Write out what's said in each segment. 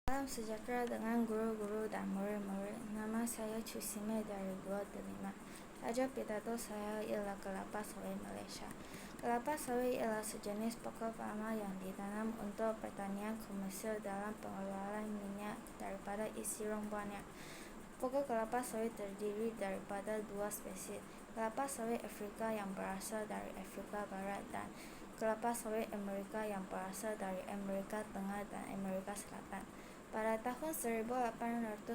Salam sejahtera dengan guru-guru dan murid-murid. Nama saya Cusime dari Gua Delima. Tajuk pidato saya ialah kelapa sawit Malaysia. Kelapa sawit ialah sejenis pokok palma yang ditanam untuk pertanian komersial dalam pengeluaran minyak daripada isi rong buahnya. Pokok kelapa sawit terdiri daripada dua spesies, kelapa sawit Afrika yang berasal dari Afrika Barat dan kelapa sawit Amerika yang berasal dari Amerika Tengah dan Amerika Selatan. Pada tahun 1848,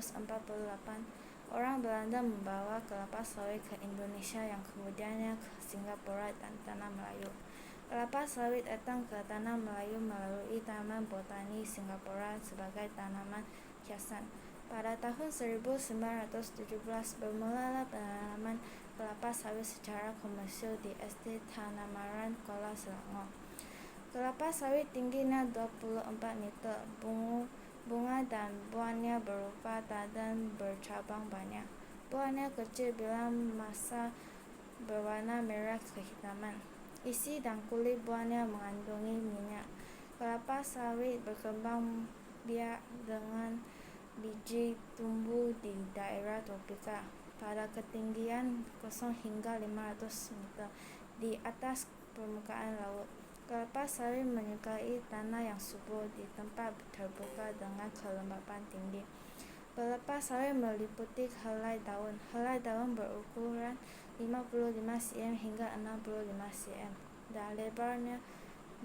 orang Belanda membawa kelapa sawit ke Indonesia yang kemudiannya ke Singapura dan Tanah Melayu. Kelapa sawit datang ke Tanah Melayu melalui Taman Botani Singapura sebagai tanaman hiasan. Pada tahun 1917 bermulalah penanaman kelapa sawit secara komersial di Estate Tanamaran, Kuala Selangor. Kelapa sawit tingginya 24 meter, bunga dan buahnya berupa tadan bercabang banyak. Buahnya kecil bila masa berwarna merah kehitaman. Isi dan kulit buahnya mengandungi minyak. Kelapa sawit berkembang biak dengan biji tumbuh di daerah tropika pada ketinggian 0 hingga 500 meter di atas permukaan laut. Kelapa sawit menyukai tanah yang subur di tempat terbuka dengan kelembapan tinggi. Kelapa sawit meliputi helai daun. Helai daun berukuran 55 cm hingga 65 cm dan lebarnya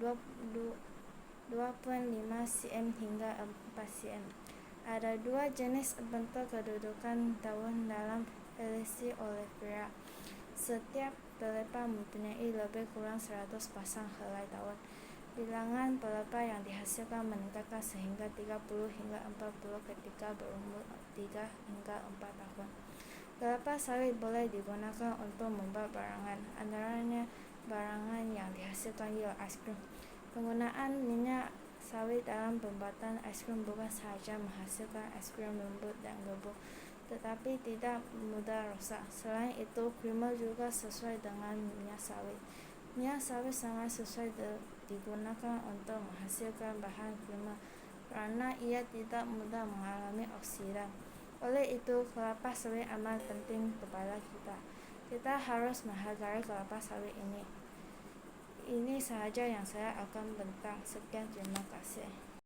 2,5 cm hingga 4 cm. Ada dua jenis bentuk kedudukan daun dalam Elaeaceae oleifera. Setiap pelepah mempunyai lebih kurang 100 pasang helai daun. Bilangan pelepah yang dihasilkan meningkat sehingga 30 hingga 40 ketika berumur 3 hingga 4 tahun. Kelapa sawit boleh digunakan untuk membuat barangan, antaranya barangan yang dihasilkan ialah ais krim. Penggunaan minyak sawit dalam pembuatan ais krim bukan sahaja menghasilkan ais krim lembut dan gembur, tetapi tidak mudah rosak. Selain itu, krimer juga sesuai dengan minyak sawit. Minyak sawit sangat sesuai digunakan untuk menghasilkan bahan krimer kerana ia tidak mudah mengalami oksidan. Oleh itu, kelapa sawit amat penting kepada kita. Kita harus menghargai kelapa sawit ini. Ini sahaja yang saya akan bentang. Sekian, terima kasih.